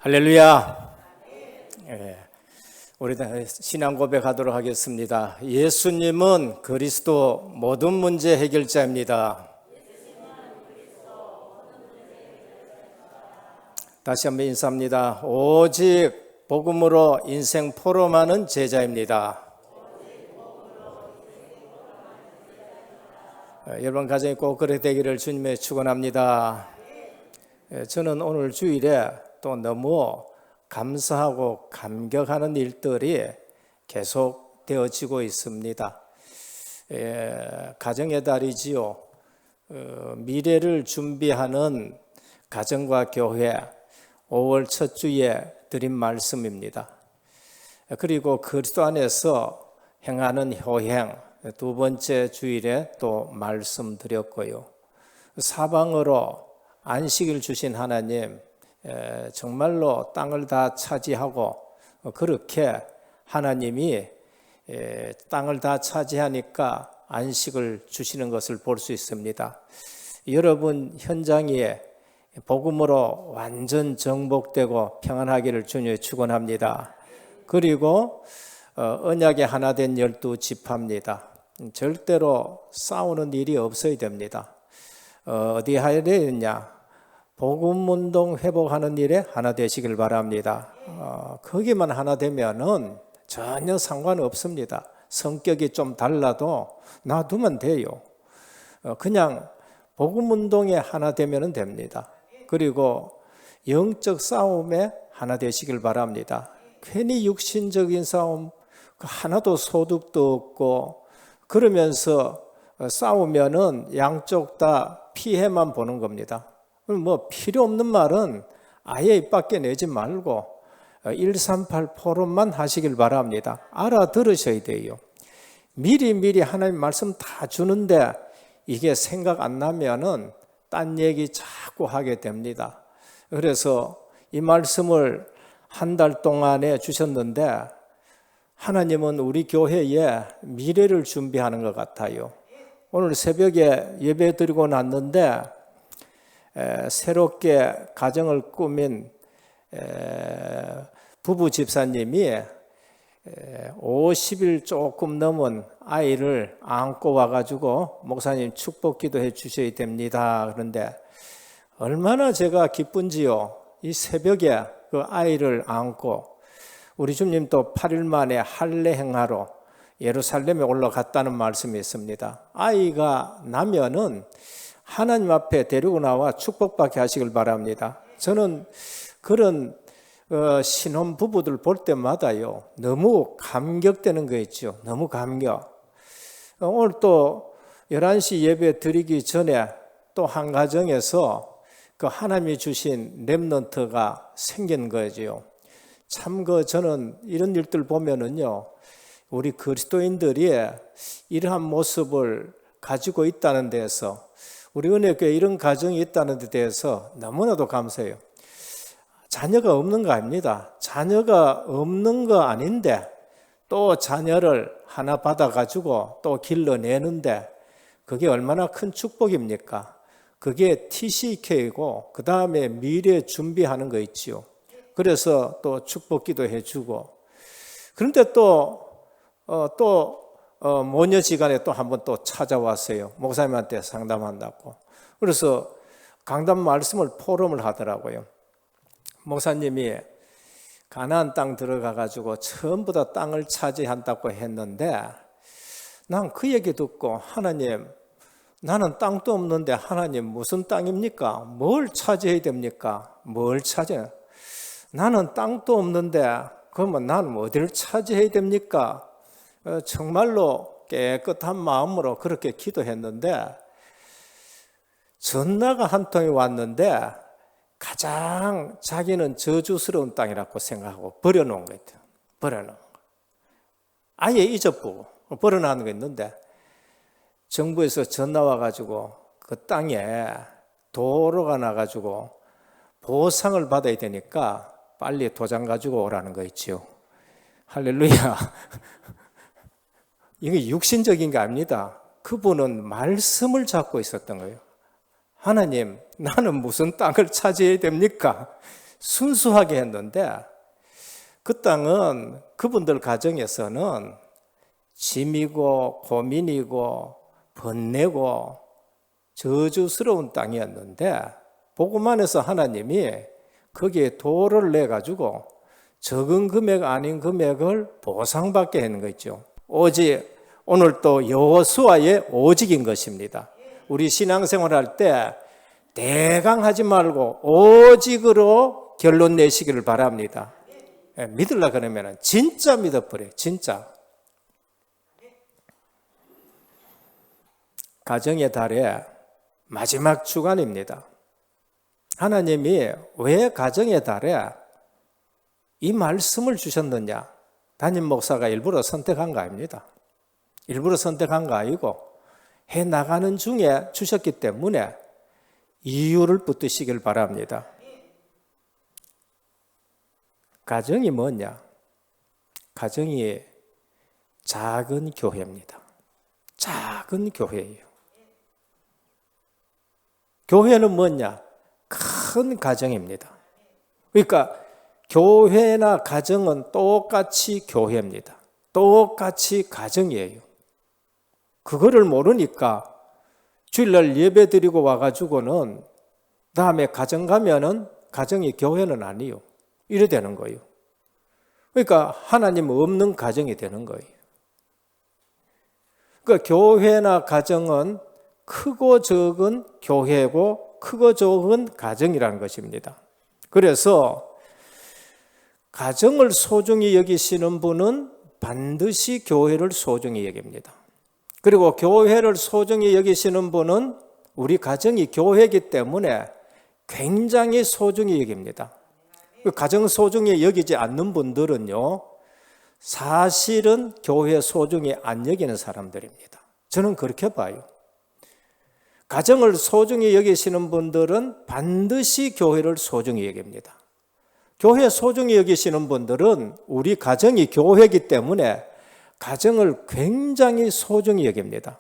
할렐루야. 우리 신앙 고백하도록 하겠습니다. 예수님은 그리스도 모든 문제 해결자입니다. 다시 한번 인사합니다. 오직 복음으로 인생 포럼하는 제자입니다. 여러분 가정이 꼭 그렇게 되기를 주님의 축원합니다. 저는 오늘 주일에 또 너무 감사하고 감격하는 일들이 계속 되어지고 있습니다. 가정의 달이지요. 미래를 준비하는 가정과 교회 5월 첫 주에 드린 말씀입니다. 그리고 그리스도 안에서 행하는 효행 두 번째 주일에 또 말씀드렸고요. 사방으로 안식을 주신 하나님, 정말로 땅을 다 차지하고 그렇게 하나님이 땅을 다 차지하니까 안식을 주시는 것을 볼 수 있습니다. 여러분 현장에 복음으로 완전 정복되고 평안하기를 주님의 축원합니다. 그리고 언약의 하나 된 12지파입니다. 절대로 싸우는 일이 없어야 됩니다. 어디 해야 되느냐? 복음운동 회복하는 일에 하나 되시길 바랍니다. 거기만 하나 되면은 전혀 상관없습니다. 성격이 좀 달라도 놔두면 돼요. 그냥 복음운동에 하나 되면 됩니다. 그리고 영적 싸움에 하나 되시길 바랍니다. 괜히 육신적인 싸움 하나도 소득도 없고 그러면서 싸우면은 양쪽 다 피해만 보는 겁니다. 뭐 필요 없는 말은 아예 입 밖에 내지 말고 138 포럼만 하시길 바랍니다. 알아들으셔야 돼요. 미리 하나님 말씀 다 주는데 이게 생각 안 나면은 딴 얘기 자꾸 하게 됩니다. 그래서 이 말씀을 한 달 동안에 주셨는데 하나님은 우리 교회에 미래를 준비하는 것 같아요. 오늘 새벽에 예배 드리고 났는데 새롭게 가정을 꾸민 부부 집사님이 50일 조금 넘은 아이를 안고 와가지고 목사님 축복 기도해 주셔야 됩니다. 그런데 얼마나 제가 기쁜지요. 이 새벽에 그 아이를 안고 우리 주님도 8일 만에 할례 행하러 예루살렘에 올라갔다는 말씀이 있습니다. 아이가 나면은 하나님 앞에 데리고 나와 축복받게 하시길 바랍니다. 저는 그런 신혼 부부들 볼 때마다요 너무 감격되는 거 있죠. 너무 감격. 오늘 또 11시 예배 드리기 전에 또 한 가정에서 그 하나님이 주신 렘넌트가 생긴 거죠. 참 저는 이런 일들 보면은요 우리 그리스도인들이 이러한 모습을 가지고 있다는 데에서 우리 은혜교회 이런 가정이 있다는 데 대해서 너무나도 감사해요. 자녀가 없는 거 아닙니다. 자녀가 없는 거 아닌데 또 자녀를 하나 받아가지고 또 길러내는데 그게 얼마나 큰 축복입니까? 그게 TCK이고 그 다음에 미래 준비하는 거 있지요. 그래서 또 축복 기도해 주고 그런데 또 모녀지간에 또 한번 또 찾아왔어요. 목사님한테 상담한다고. 그래서 강단 말씀을 포럼을 하더라고요. 목사님이 가나안 땅 들어가가지고 전부 다 땅을 차지한다고 했는데 난 그 얘기 듣고 하나님 나는 땅도 없는데 하나님 무슨 땅입니까? 뭘 차지해야 됩니까? 뭘 차지해? 나는 땅도 없는데 그러면 나는 어디를 차지해야 됩니까? 정말로 깨끗한 마음으로 그렇게 기도했는데 전화가 한 통이 왔는데 가장 자기는 저주스러운 땅이라고 생각하고 버려놓은 거 있대요. 버려놓은 거. 아예 잊어보고 버려놓은 거 있는데 정부에서 전화 와가지고 그 땅에 도로가 나가지고 보상을 받아야 되니까 빨리 도장 가지고 오라는 거 있죠. 할렐루야. 이게 육신적인 게 아닙니다. 그분은 말씀을 잡고 있었던 거예요. 하나님, 나는 무슨 땅을 차지해야 됩니까? 순수하게 했는데 그 땅은 그분들 가정에서는 짐이고 고민이고 번뇌고 저주스러운 땅이었는데 보고만 해서 하나님이 거기에 도를 내가지고 적은 금액 아닌 금액을 보상받게 하는 거 있죠. 오직 오늘 또 여호수아의 오직인 것입니다. 우리 신앙생활 할 때 대강 하지 말고 오직으로 결론 내시기를 바랍니다. 믿으려 그러면 진짜 믿어버려요. 진짜. 가정의 달의 마지막 주간입니다. 하나님이 왜 가정의 달에 이 말씀을 주셨느냐? 담임 목사가 일부러 선택한 거 아닙니다. 일부러 선택한 거 아니고 해 나가는 중에 주셨기 때문에 이유를 붙드시길 바랍니다. 가정이 뭐냐? 가정이 작은 교회입니다. 작은 교회예요. 교회는 뭐냐? 큰 가정입니다. 그러니까 교회나 가정은 똑같이 교회입니다. 똑같이 가정이에요. 그거를 모르니까 주일날 예배 드리고 와가지고는 다음에 가정 가면은 가정이 교회는 아니요. 이래 되는 거예요. 그러니까 하나님 없는 가정이 되는 거예요. 그러니까 교회나 가정은 크고 적은 교회고 크고 적은 가정이라는 것입니다. 그래서 가정을 소중히 여기시는 분은 반드시 교회를 소중히 여깁니다. 그리고 교회를 소중히 여기시는 분은 우리 가정이 교회이기 때문에 굉장히 소중히 여깁니다. 가정 소중히 여기지 않는 분들은요, 사실은 교회 소중히 안 여기는 사람들입니다. 저는 그렇게 봐요. 가정을 소중히 여기시는 분들은 반드시 교회를 소중히 여깁니다. 교회 소중히 여기시는 분들은 우리 가정이 교회이기 때문에 가정을 굉장히 소중히 여깁니다.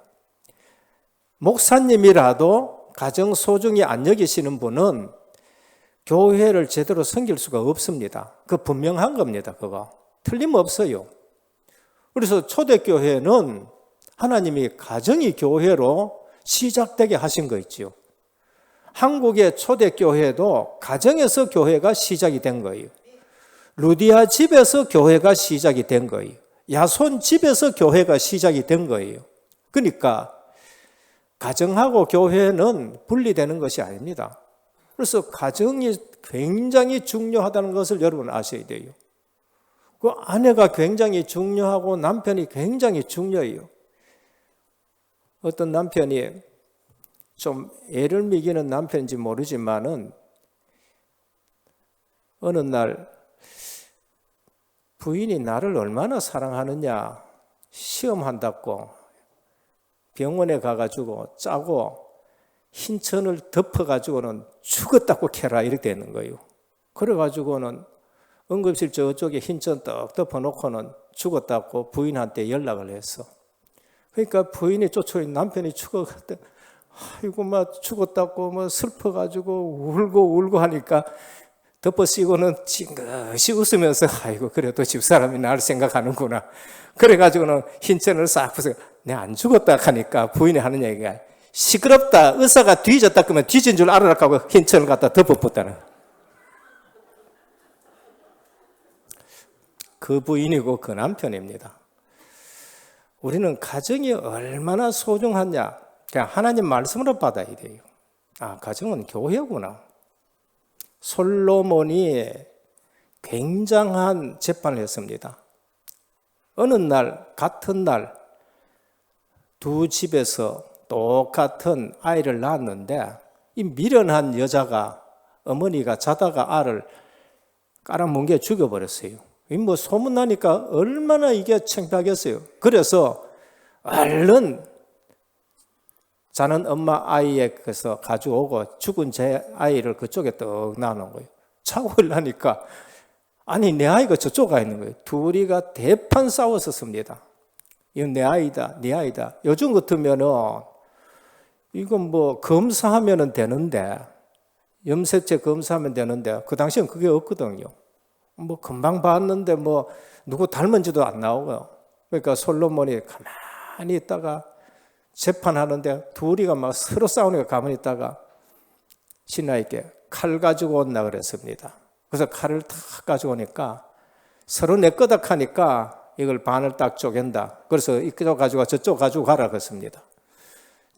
목사님이라도 가정 소중히 안 여기시는 분은 교회를 제대로 섬길 수가 없습니다. 그 분명한 겁니다. 그거 틀림없어요. 그래서 초대교회는 하나님이 가정이 교회로 시작되게 하신 거 있죠. 한국의 초대교회도 가정에서 교회가 시작이 된 거예요. 루디아 집에서 교회가 시작이 된 거예요. 야손 집에서 교회가 시작이 된 거예요. 그러니까 가정하고 교회는 분리되는 것이 아닙니다. 그래서 가정이 굉장히 중요하다는 것을 여러분 아셔야 돼요. 그 아내가 굉장히 중요하고 남편이 굉장히 중요해요. 어떤 남편이 좀 애를 먹이는 남편인지 모르지만은 어느 날 부인이 나를 얼마나 사랑하느냐 시험한다고 병원에 가가지고 짜고 흰천을 덮어가지고는 죽었다고 캐라 이렇게 되는 거예요. 그래가지고는 응급실 저쪽에 흰천 떡 덮어놓고는 죽었다고 부인한테 연락을 했어. 그러니까 부인이 쫓아오니 남편이 죽어갔대. 아이고 막 죽었다고 뭐 슬퍼가지고 울고 하니까 덮어 씌고는 찡긋이 웃으면서 아이고 그래도 집사람이 나를 생각하는구나. 그래가지고는 흰천을 싹 부숴. 내가 안 죽었다 하니까 부인이 하는 얘기가 시끄럽다. 의사가 뒤졌다 그러면 뒤진 줄 알아라 하고 흰천을 갖다 덮어붙다는. 그 부인이고 그 남편입니다. 우리는 가정이 얼마나 소중하냐. 그냥 하나님 말씀으로 받아야 돼요. 아, 가정은 교회구나. 솔로몬이 굉장한 재판을 했습니다. 어느 날, 같은 날, 두 집에서 똑같은 아이를 낳았는데, 이 미련한 여자가, 어머니가 자다가 알을 깔아뭉개 죽여버렸어요. 뭐 소문나니까 얼마나 이게 창피하겠어요. 그래서 얼른 자는 엄마 아이에게서 가져오고 죽은 제 아이를 그쪽에 떡 놔놓은 거예요. 자고 일어나니까 아니 내 아이가 저쪽 가 있는 거예요. 둘이가 대판 싸웠었습니다. 이건 내 아이다, 네 아이다. 요즘 같으면은 이건 뭐 검사하면은 되는데 염색체 검사하면 되는데 그 당시엔 그게 없거든요. 뭐 금방 봤는데 뭐 누구 닮은지도 안 나오고요. 그러니까 솔로몬이 가만히 있다가 재판하는데 둘이가 막 서로 싸우니까 가만히 있다가 신하에게 칼 가지고 온다 그랬습니다. 그래서 칼을 탁 가지고 오니까 서로 내 거다 하니까 이걸 반을 딱 쪼갠다. 그래서 이쪽 가지고 저쪽 가지고 가라 그랬습니다.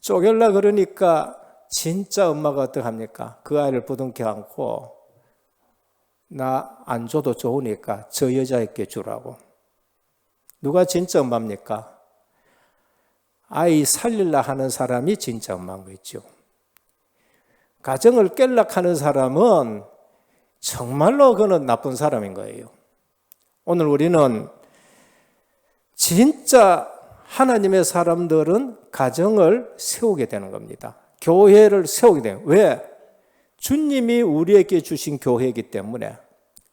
쪼갤라 그러니까 진짜 엄마가 어떡합니까? 그 아이를 부둥켜 안고 나 안 줘도 좋으니까 저 여자에게 주라고. 누가 진짜 엄마입니까? 아이 살릴라 하는 사람이 진짜 엄마인 거죠. 가정을 깰라 하는 사람은 정말로 그는 나쁜 사람인 거예요. 오늘 우리는 진짜 하나님의 사람들은 가정을 세우게 되는 겁니다. 교회를 세우게 돼요. 왜? 주님이 우리에게 주신 교회이기 때문에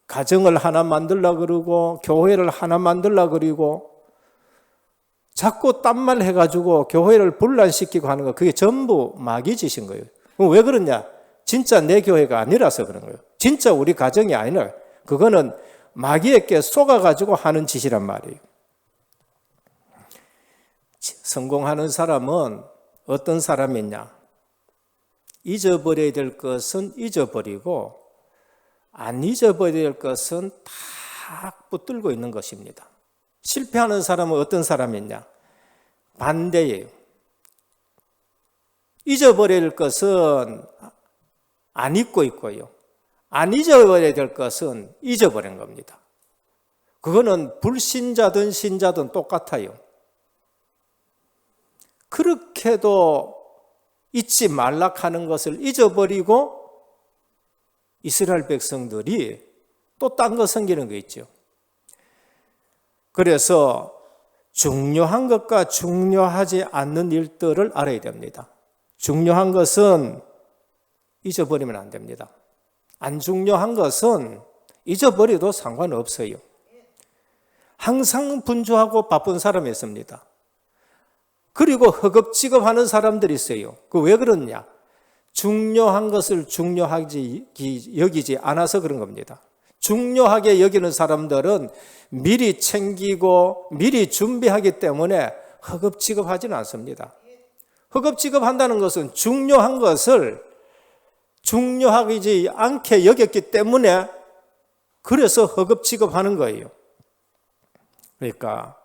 가정을 하나 만들려고 그러고 교회를 하나 만들려고 그러고 자꾸 딴말 해가지고 교회를 분란시키고 하는 거 그게 전부 마귀 짓인 거예요. 그럼 왜 그러냐? 진짜 내 교회가 아니라서 그런 거예요. 진짜 우리 가정이 아니라 그거는 마귀에게 속아가지고 하는 짓이란 말이에요. 성공하는 사람은 어떤 사람이냐? 잊어버려야 될 것은 잊어버리고 안 잊어버려야 될 것은 다 붙들고 있는 것입니다. 실패하는 사람은 어떤 사람이냐? 반대예요. 잊어버려야 될 것은 안 잊고 있고요. 안 잊어버려야 될 것은 잊어버린 겁니다. 그거는 불신자든 신자든 똑같아요. 그렇게도 잊지 말라 하는 것을 잊어버리고 이스라엘 백성들이 또 딴 거 섬기는 거 있죠. 그래서 중요한 것과 중요하지 않는 일들을 알아야 됩니다. 중요한 것은 잊어버리면 안 됩니다. 안 중요한 것은 잊어버려도 상관없어요. 항상 분주하고 바쁜 사람이 있습니다. 그리고 허겁지겁하는 사람들이 있어요. 그 왜 그러냐? 중요한 것을 중요하게 여기지 않아서 그런 겁니다. 중요하게 여기는 사람들은 미리 챙기고 미리 준비하기 때문에 허겁지겁하지는 않습니다. 허겁지겁한다는 것은 중요한 것을 중요하지 않게 여겼기 때문에 그래서 허겁지겁하는 거예요. 그러니까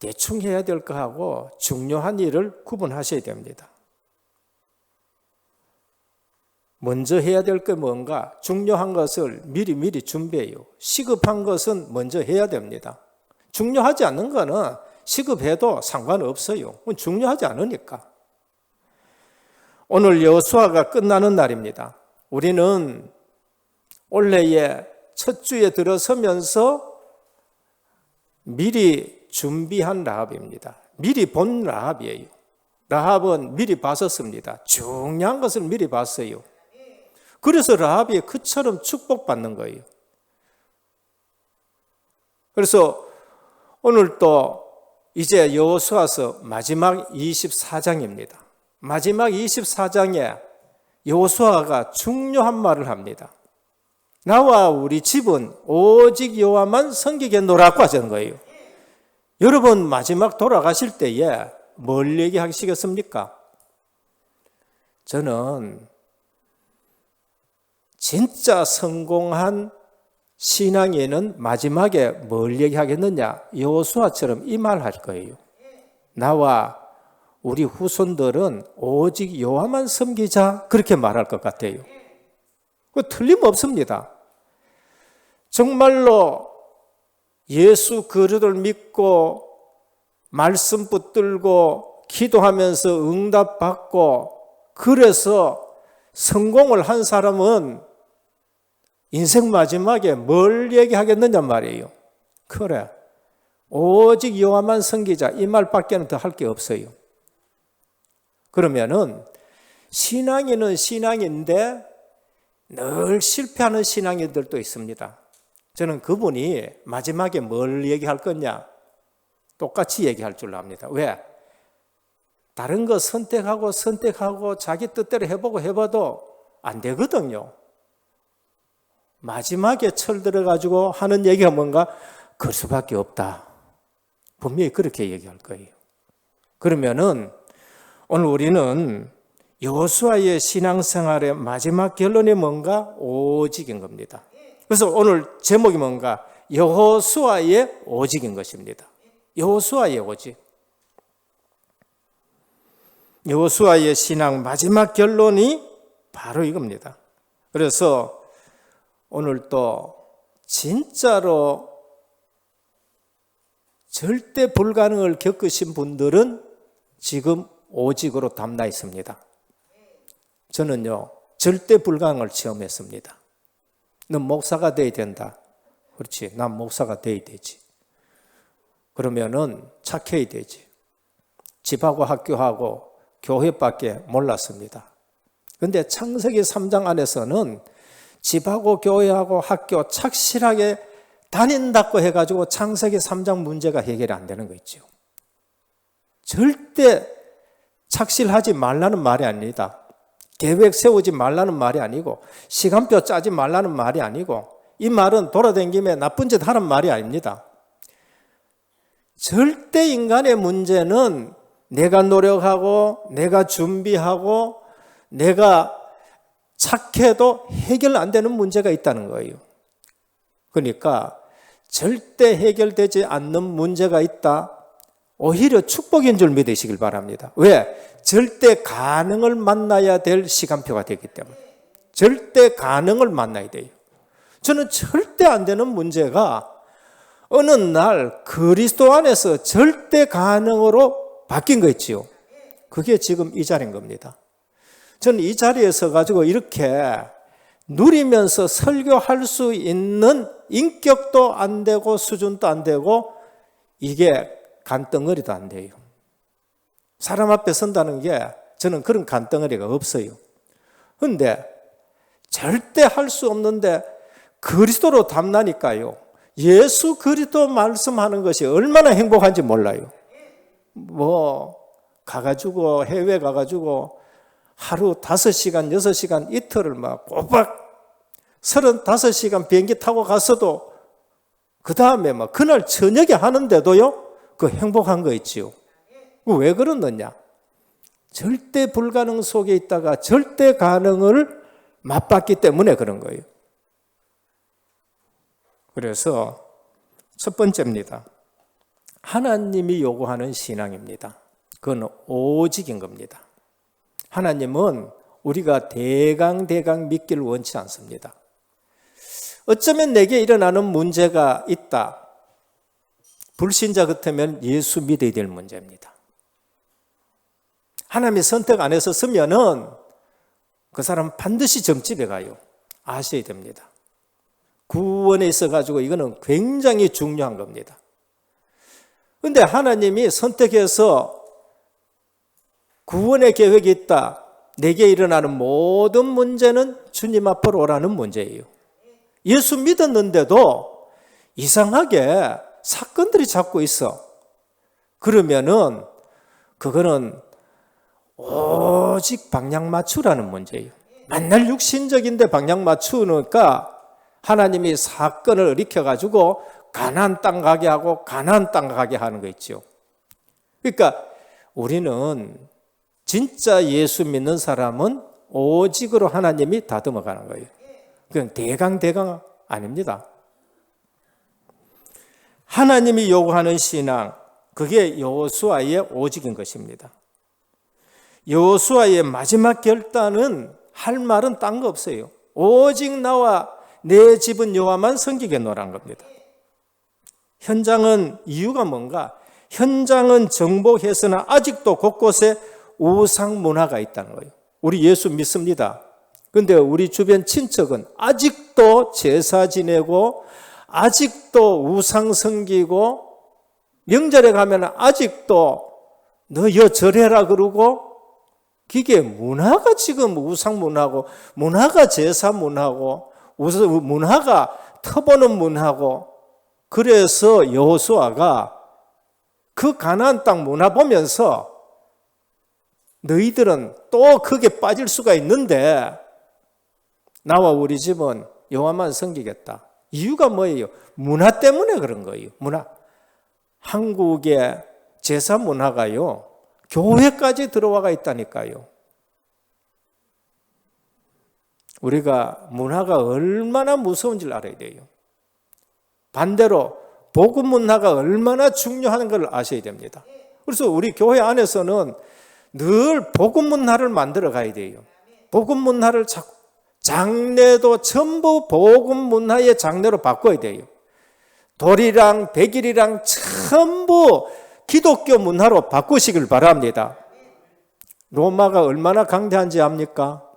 대충 해야 될 거하고 중요한 일을 구분하셔야 됩니다. 먼저 해야 될 게 뭔가 중요한 것을 미리 준비해요. 시급한 것은 먼저 해야 됩니다. 중요하지 않는 거는 시급해도 상관없어요. 그건 중요하지 않으니까. 오늘 여호수아가 끝나는 날입니다. 우리는 올해의 첫 주에 들어서면서 미리 준비한 라합입니다. 미리 본 라합이에요. 라합은 미리 봤었습니다. 중요한 것을 미리 봤어요. 그래서 라합이 그처럼 축복받는 거예요. 그래서 오늘 또 이제 여호수아서 마지막 24장입니다. 마지막 24장에 여호수아가 중요한 말을 합니다. 나와 우리 집은 오직 여호와만 섬기겠노라고 하자는 거예요. 여러분 마지막 돌아가실 때에 뭘 얘기하시겠습니까? 저는 진짜 성공한 신앙인은 마지막에 뭘 얘기하겠느냐? 여호수아처럼 이 말 할 거예요. 나와 우리 후손들은 오직 여호와만 섬기자 그렇게 말할 것 같아요. 그 틀림없습니다. 정말로 예수 그리스도를 믿고 말씀 붙들고 기도하면서 응답받고 그래서 성공을 한 사람은 인생 마지막에 뭘 얘기하겠느냐 말이에요. 그래, 오직 여호와만 섬기자 이 말밖에는 더 할 게 없어요. 그러면은 신앙인은 신앙인데 늘 실패하는 신앙인들도 있습니다. 저는 그분이 마지막에 뭘 얘기할 거냐 똑같이 얘기할 줄 압니다. 왜? 다른 거 선택하고 자기 뜻대로 해보고 해봐도 안 되거든요. 마지막에 철 들어가지고 하는 얘기가 뭔가? 그럴 수밖에 없다. 분명히 그렇게 얘기할 거예요. 그러면은 오늘 우리는 여호수아의 신앙생활의 마지막 결론이 뭔가? 오직인 겁니다. 그래서 오늘 제목이 뭔가? 여호수아의 오직인 것입니다. 여호수아의 오직. 여호수아의 신앙 마지막 결론이 바로 이겁니다. 그래서 오늘 또 진짜로 절대 불가능을 겪으신 분들은 지금 오직으로 담나 있습니다. 저는요, 절대 불가능을 체험했습니다. 넌 목사가 돼야 된다. 그렇지, 난 목사가 돼야 되지. 그러면은 착해야 되지. 집하고 학교하고 교회밖에 몰랐습니다. 그런데 창세기 3장 안에서는 집하고 교회하고 학교 착실하게 다닌다고 해가지고 창세기 3장 문제가 해결이 안 되는 거 있죠. 절대 착실하지 말라는 말이 아닙니다. 계획 세우지 말라는 말이 아니고 시간표 짜지 말라는 말이 아니고 이 말은 돌아다니며 나쁜 짓 하는 말이 아닙니다. 절대 인간의 문제는 내가 노력하고 내가 준비하고 내가 착해도 해결 안 되는 문제가 있다는 거예요. 그러니까 절대 해결되지 않는 문제가 있다. 오히려 축복인 줄 믿으시길 바랍니다. 왜? 절대 가능을 만나야 될 시간표가 되기 때문에. 절대 가능을 만나야 돼요. 저는 절대 안 되는 문제가 어느 날 그리스도 안에서 절대 가능으로 바뀐 거 있지요. 그게 지금 이 자리인 겁니다. 저는 이 자리에 서 가지고 이렇게 누리면서 설교할 수 있는 인격도 안 되고 수준도 안 되고 이게 간덩어리도 안 돼요. 사람 앞에 선다는 게 저는 그런 간덩어리가 없어요. 그런데 절대 할 수 없는데 그리스도로 담나니까요. 예수 그리스도 말씀하는 것이 얼마나 행복한지 몰라요. 가가지고 해외 가가지고 하루 5시간, 6시간 이틀을 막 꼬박 35시간 비행기 타고 갔어도 그 다음에 막 그날 저녁에 하는데도요, 그 행복한 거 있지요. 왜 그러느냐? 절대 불가능 속에 있다가 절대 가능을 맛봤기 때문에 그런 거예요. 그래서 첫 번째입니다. 하나님이 요구하는 신앙입니다. 그건 오직인 겁니다. 하나님은 우리가 대강 믿기를 원치 않습니다. 어쩌면 내게 일어나는 문제가 있다. 불신자 같으면 예수 믿어야 될 문제입니다. 하나님이 선택 안 해서 쓰면은 그 사람 반드시 점집에 가요. 아셔야 됩니다. 구원에 있어가지고 이거는 굉장히 중요한 겁니다. 그런데 하나님이 선택해서 구원의 계획이 있다. 내게 일어나는 모든 문제는 주님 앞으로 오라는 문제예요. 예수 믿었는데도 이상하게 사건들이 자꾸 있어. 그러면은 그거는 오직 방향 맞추라는 문제예요. 맨날 육신적인데 방향 맞추니까 하나님이 사건을 일으켜가지고 가나안 땅 가게 하고 가나안 땅 가게 하는 거 있죠. 그러니까 우리는 진짜 예수 믿는 사람은 오직으로 하나님이 다듬어 가는 거예요. 그건 대강 아닙니다. 하나님이 요구하는 신앙, 그게 여호수아의 오직인 것입니다. 여호수아의 마지막 결단은 할 말은 딴 거 없어요. 오직 나와 내 집은 여호와만 섬기겠노라는 겁니다. 현장은 이유가 뭔가? 현장은 정복해서나 아직도 곳곳에 우상 문화가 있다는 거예요. 우리 예수 믿습니다. 그런데 우리 주변 친척은 아직도 제사 지내고 아직도 우상 섬기고 명절에 가면 아직도 너 여 절해라 그러고 그게 문화가 지금 우상 문화고 문화가 제사 문화고 문화가 터보는 문화고 그래서 여호수아가 그 가나안 땅 문화 보면서 너희들은 또 그게 빠질 수가 있는데 나와 우리 집은 여호와만 섬기겠다. 이유가 뭐예요? 문화 때문에 그런 거예요. 문화. 한국의 제사 문화가요, 교회까지 들어와가 있다니까요. 우리가 문화가 얼마나 무서운지를 알아야 돼요. 반대로 복음 문화가 얼마나 중요한 걸 아셔야 됩니다. 그래서 우리 교회 안에서는 늘 복음 문화를 만들어 가야 돼요. 복음 문화를 장례도 전부 복음 문화의 장례로 바꿔야 돼요. 돌이랑 백일이랑 전부 기독교 문화로 바꾸시길 바랍니다. 로마가 얼마나 강대한지 압니까?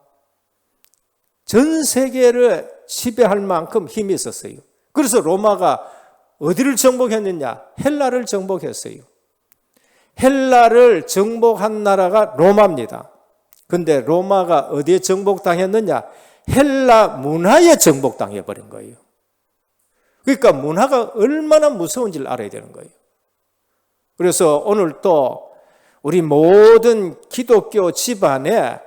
전 세계를 지배할 만큼 힘이 있었어요. 그래서 로마가 어디를 정복했느냐? 헬라를 정복했어요. 헬라를 정복한 나라가 로마입니다. 근데 로마가 어디에 정복당했느냐? 헬라 문화에 정복당해버린 거예요. 그러니까 문화가 얼마나 무서운지를 알아야 되는 거예요. 그래서 오늘 또 우리 모든 기독교 집안에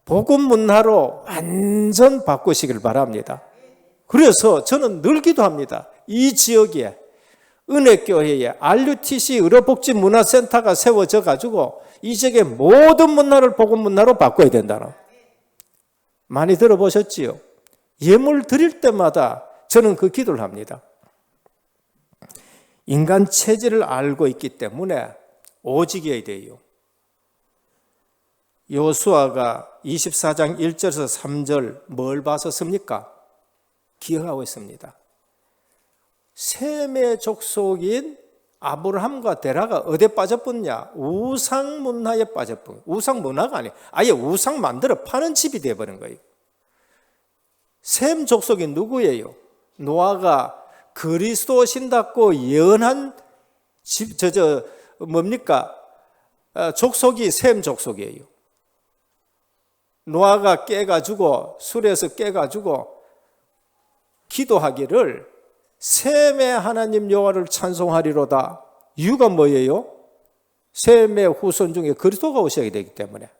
복음 문화로 완전 바꾸시길 바랍니다. 그래서 저는 늘 기도합니다. 이 지역에 은혜교회에 RUTC 의료복지문화센터가 세워져 가지고 이 지역의 모든 문화를 복음 문화로 바꿔야 된다는. 많이 들어보셨지요? 예물 드릴 때마다 저는 그 기도를 합니다. 인간 체질을 알고 있기 때문에 오직이어야 돼요. 여호수아가 24장 1절에서 3절 뭘 봐서 씁니까? 기억하고 있습니다. 셈의 족속인 아브라함과 데라가 어디에 빠져버렸냐? 우상 문화에 빠져버린 거예요. 우상 문화가 아니에요. 아예 우상 만들어 파는 집이 되어버린 거예요. 셈 족속이 누구예요? 노아가 그리스도 오신다고 예언한 집, 뭡니까? 족속이 셈 족속이에요. 노아가 깨가지고, 술에서 깨가지고 기도하기를 셈의 하나님 여호와를 찬송하리로다. 이유가 뭐예요? 셈의 후손 중에 그리스도가 오셔야 되기 때문에.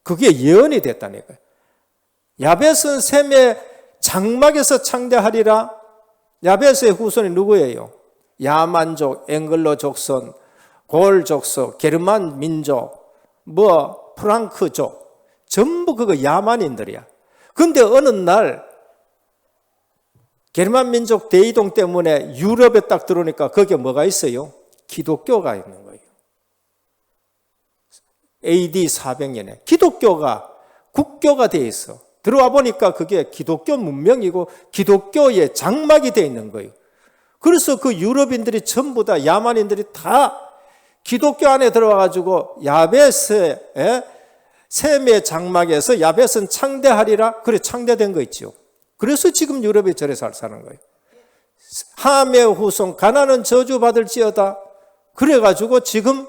그게 예언이 됐다니까요. 야벳은 셈의 장막에서 창대하리라. 야벳의 후손이 누구예요? 야만족, 앵글로 족선, 골 족속, 게르만 민족, 프랑크족. 전부 그거 야만인들이야. 근데 어느 날 게르만 민족 대이동 때문에 유럽에 딱 들어오니까 거기에 뭐가 있어요? 기독교가 있는 거예요. AD 400년에 기독교가 국교가 돼 있어. 들어와 보니까 그게 기독교 문명이고 기독교의 장막이 돼 있는 거예요. 그래서 그 유럽인들이 전부 다 야만인들이 다 기독교 안에 들어와가지고 야벳의 셈의 장막에서 야벳은 창대하리라. 그래 창대된 거 있죠. 그래서 지금 유럽에 저래 사는 거예요. 함의 후손 가나안은 저주받을지어다. 그래가지고 지금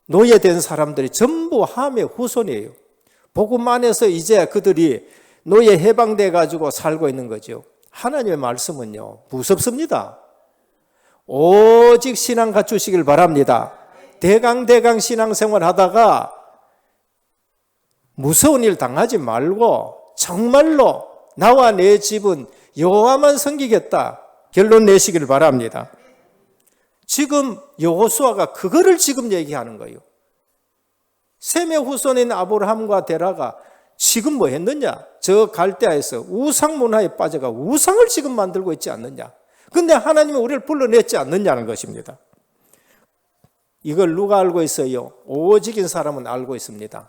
노예된 사람들이 전부 함의 후손이에요. 복음 안에서 이제 그들이 노예 해방돼 가지고 살고 있는 거죠. 하나님의 말씀은요 무섭습니다. 오직 신앙 갖추시길 바랍니다. 대강 신앙생활 하다가 무서운 일 당하지 말고 정말로 나와 내 집은 여호와만 섬기겠다 결론 내시길 바랍니다. 지금 여호수아가 그거를 지금 얘기하는 거예요. 셈의 후손인 아브라함과 데라가 지금 뭐 했느냐? 저 갈대아에서 우상 문화에 빠져가 우상을 지금 만들고 있지 않느냐? 근데 하나님은 우리를 불러냈지 않느냐는 것입니다. 이걸 누가 알고 있어요? 오직인 사람은 알고 있습니다.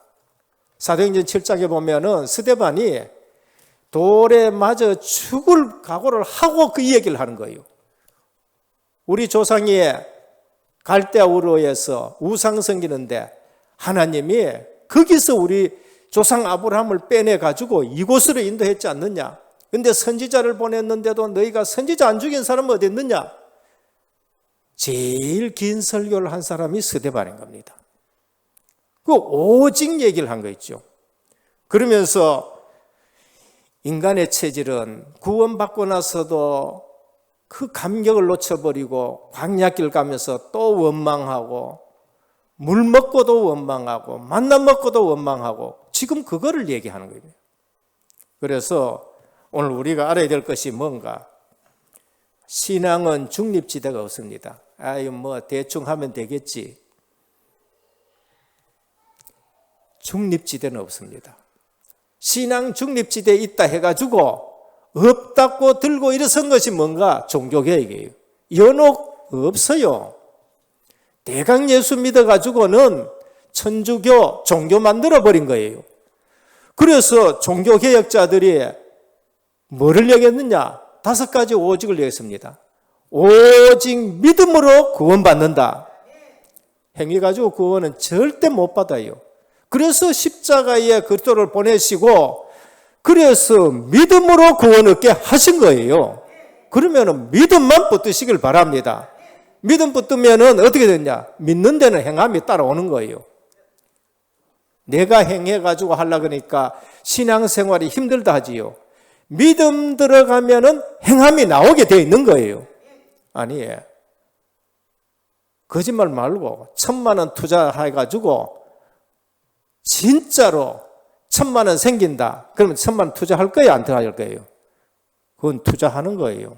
사도행전 7장에 보면은 스데반이 돌에 맞아 죽을 각오를 하고 그 얘기를 하는 거예요. 우리 조상이 갈대아 우르에서 우상 섬기는데 하나님이 거기서 우리 조상 아브라함을 빼내가지고 이곳으로 인도했지 않느냐? 근데 선지자를 보냈는데도 너희가 선지자 안 죽인 사람은 어디 있느냐? 제일 긴 설교를 한 사람이 스데반인 겁니다. 그 오직 얘기를 한 거 있죠. 그러면서 인간의 체질은 구원받고 나서도 그 감격을 놓쳐버리고 광야길 가면서 또 원망하고 물 먹고도 원망하고 만나 먹고도 원망하고 지금 그거를 얘기하는 거예요. 그래서 오늘 우리가 알아야 될 것이 뭔가? 신앙은 중립지대가 없습니다. 아유, 뭐 대충 하면 되겠지. 중립지대는 없습니다. 신앙 중립지대에 있다 해가지고 없다고 들고 일어선 것이 뭔가? 종교개혁이에요. 연옥 없어요. 대강 예수 믿어가지고는 천주교 종교 만들어버린 거예요. 그래서 종교개혁자들이 뭐를 얘기했느냐? 5가지 오직을 얘기했습니다. 오직 믿음으로 구원받는다. 행위 가지고 구원은 절대 못 받아요. 그래서 십자가에 그리스도를 보내시고 그래서 믿음으로 구원 얻게 하신 거예요. 그러면 믿음만 붙드시길 바랍니다. 믿음 붙으면 어떻게 되냐? 믿는 데는 행함이 따라오는 거예요. 내가 행해가지고 하려고 하니까 신앙생활이 힘들다 하지요. 믿음 들어가면은 행함이 나오게 되어 있는 거예요. 아니, 거짓말 말고 1,000만 원 투자해가지고 진짜로 1,000만 원 생긴다. 그러면 1,000만 원 투자할 거예요? 안 투자할 거예요? 그건 투자하는 거예요.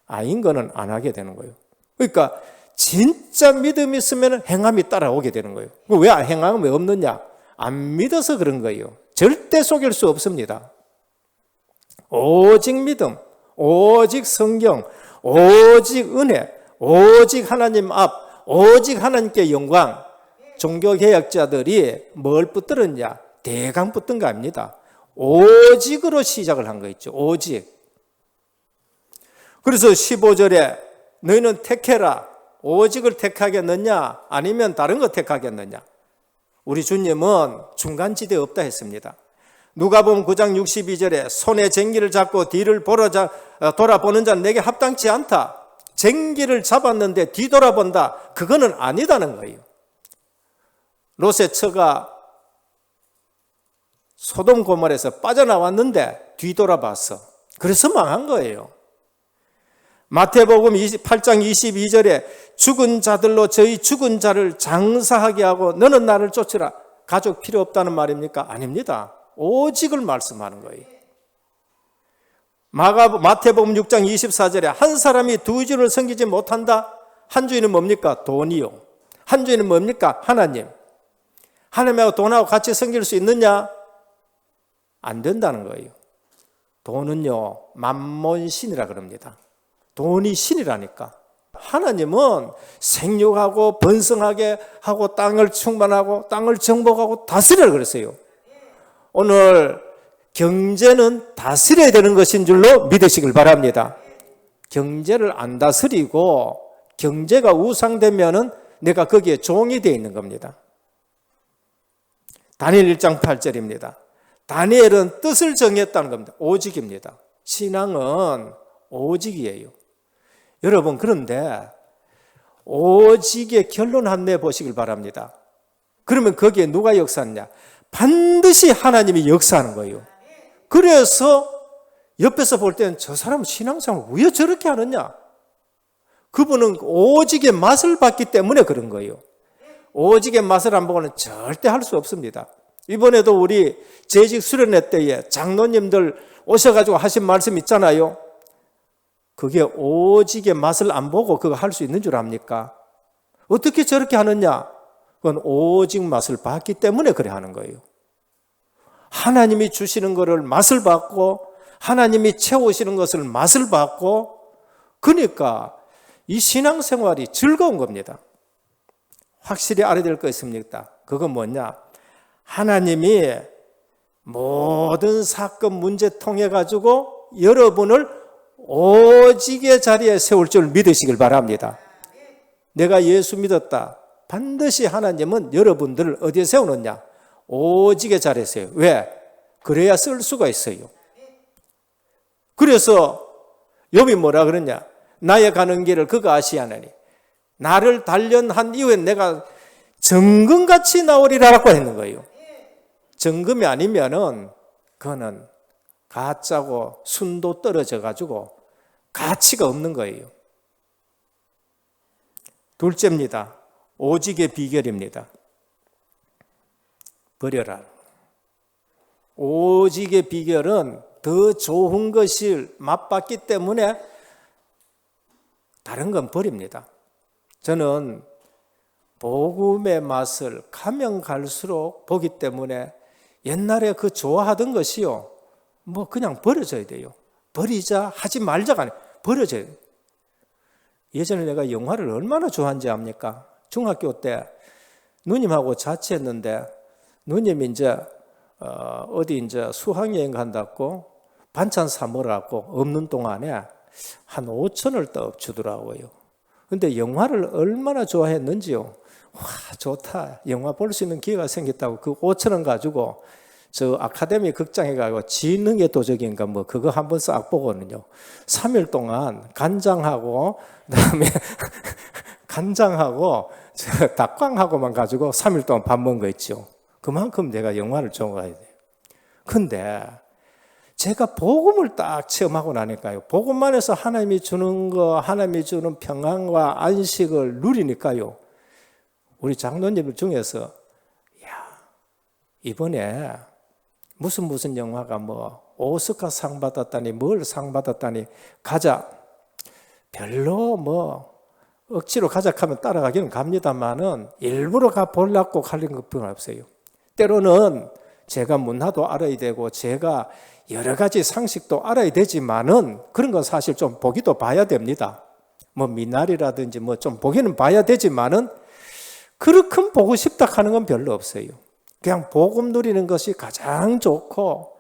아닌 거는 안 하게 되는 거예요. 그러니까 진짜 믿음이 있으면 행함이 따라오게 되는 거예요. 왜 행함이 없느냐? 안 믿어서 그런 거예요. 절대 속일 수 없습니다. 오직 믿음, 오직 성경, 오직 은혜, 오직 하나님 앞, 오직 하나님께 영광. 종교개혁자들이 뭘 붙들었냐? 대강 붙든 거 아닙니다. 오직으로 시작을 한 거 있죠. 오직. 그래서 15절에 너희는 택해라. 오직을 택하겠느냐? 아니면 다른 거 택하겠느냐? 우리 주님은 중간지대에 없다 했습니다. 누가복음 9장 62절에 손에 쟁기를 잡고 뒤를 돌아보는 자는 내게 합당치 않다. 쟁기를 잡았는데 뒤돌아본다. 그거는 아니다는 거예요. 롯의 처가 소돔 고모라에서 빠져나왔는데 뒤돌아봤어. 그래서 망한 거예요. 마태복음 8장 22절에 죽은 자들로 저희 죽은 자를 장사하게 하고 너는 나를 쫓으라. 가족 필요 없다는 말입니까? 아닙니다. 오직을 말씀하는 거예요. 마태복음 6장 24절에 한 사람이 두 주인을 섬기지 못한다. 한 주인은 뭡니까? 돈이요. 한 주인은 뭡니까? 하나님. 하나님하고 돈하고 같이 섬길 수 있느냐? 안 된다는 거예요. 돈은요, 만몬신이라 그럽니다. 돈이 신이라니까. 하나님은 생육하고 번성하게 하고 땅을 충만하고 땅을 정복하고 다스리라 그랬어요. 오늘 경제는 다스려야 되는 것인 줄로 믿으시길 바랍니다. 경제를 안 다스리고 경제가 우상되면은 내가 거기에 종이 되어 있는 겁니다. 다니엘 1장 8절입니다. 다니엘은 뜻을 정했다는 겁니다. 오직입니다. 신앙은 오직이에요. 여러분, 그런데 오직의 결론 한번 내보시길 바랍니다. 그러면 거기에 누가 역사하느냐? 반드시 하나님이 역사하는 거예요. 그래서 옆에서 볼 때는 저 사람은 신앙생활을 왜 저렇게 하느냐? 그분은 오직의 맛을 봤기 때문에 그런 거예요. 오직의 맛을 안 보고는 절대 할 수 없습니다. 이번에도 우리 재직 수련회 때에 장로님들 오셔가지고 하신 말씀 있잖아요. 그게 오직의 맛을 안 보고 그거 할 수 있는 줄 압니까? 어떻게 저렇게 하느냐? 그건 오직 맛을 봤기 때문에 그래 하는 거예요. 하나님이 주시는 것을 맛을 봤고 하나님이 채우시는 것을 맛을 봤고 그러니까 이 신앙생활이 즐거운 겁니다. 확실히 알아야 될 거 있습니다. 그건 뭐냐? 하나님이 모든 사건 문제 통해 가지고 여러분을 오직의 자리에 세울 줄 믿으시길 바랍니다. 내가 예수 믿었다. 반드시 하나님은 여러분들을 어디에 세우느냐? 오직의 자리에 세워요. 왜? 그래야 쓸 수가 있어요. 그래서 욥이 뭐라 그러냐? 나의 가는 길을 그가 아시하느니 나를 단련한 이후에 내가 정금같이 나오리라고 했는 거예요. 정금이 아니면은 그거는 가짜고 순도 떨어져 가지고 가치가 없는 거예요. 둘째입니다. 오직의 비결입니다. 버려라. 오직의 비결은 더 좋은 것을 맛봤기 때문에 다른 건 버립니다. 저는 복음의 맛을 가면 갈수록 보기 때문에 옛날에 그 좋아하던 것이요, 뭐 그냥 버려져야 돼요. 버리자 하지 말자가 아니에요. 버려져야 돼요. 예전에 내가 영화를 얼마나 좋아하는지 압니까? 중학교 때 누님하고 자취했는데 누님이 이제 어디 이제 수학여행 간다고 반찬 사 먹으라고 없는 동안에 한 5천을 떡 주더라고요. 근데 영화를 얼마나 좋아했는지요. 와, 좋다. 영화 볼 수 있는 기회가 생겼다고 그 5천원 가지고 저 아카데미 극장에 가고 지능의 도적인가 뭐 그거 한번 싹 보거든요. 3일 동안 간장하고 그다음에 간장하고 닭광하고만 가지고 3일 동안 밥 먹은 거 있죠. 그만큼 내가 영화를 좋아해야 돼요. 근데 제가 복음을 딱 체험하고 나니까요. 복음만 해서 하나님이 주는 거, 하나님이 주는 평안과 안식을 누리니까요. 우리 장로님들 중에서 야, 이번에 무슨 영화가 뭐 오스카 상 받았다니 뭘 상 받았다니 가자. 별로 뭐 억지로 가자 하면 따라가기는 갑니다만은 일부러 가 보려고 가는 것뿐 없어요. 때로는 제가 문화도 알아야 되고 제가 여러 가지 상식도 알아야 되지만은 그런 건 사실 좀 보기도 봐야 됩니다. 뭐 미나리라든지 뭐 좀 보기는 봐야 되지만은 그렇게 보고 싶다 하는 건 별로 없어요. 그냥 복음 누리는 것이 가장 좋고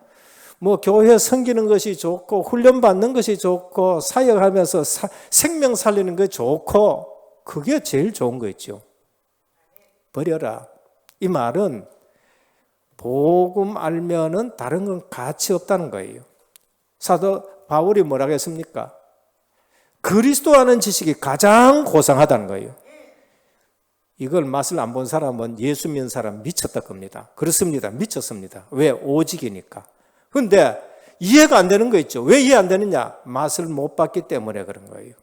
뭐 교회 섬기는 것이 좋고 훈련 받는 것이 좋고 사역하면서 생명 살리는 게 좋고 그게 제일 좋은 거 있죠. 버려라. 이 말은 복음 알면은 다른 건 가치 없다는 거예요. 사도 바울이 뭐라고 했습니까? 그리스도 아는 지식이 가장 고상하다는 거예요. 이걸 맛을 안 본 사람은 예수 믿는 사람 미쳤다 겁니다. 그렇습니다. 미쳤습니다. 왜? 오직이니까. 그런데 이해가 안 되는 거 있죠. 왜 이해 안 되느냐? 맛을 못 봤기 때문에 그런 거예요.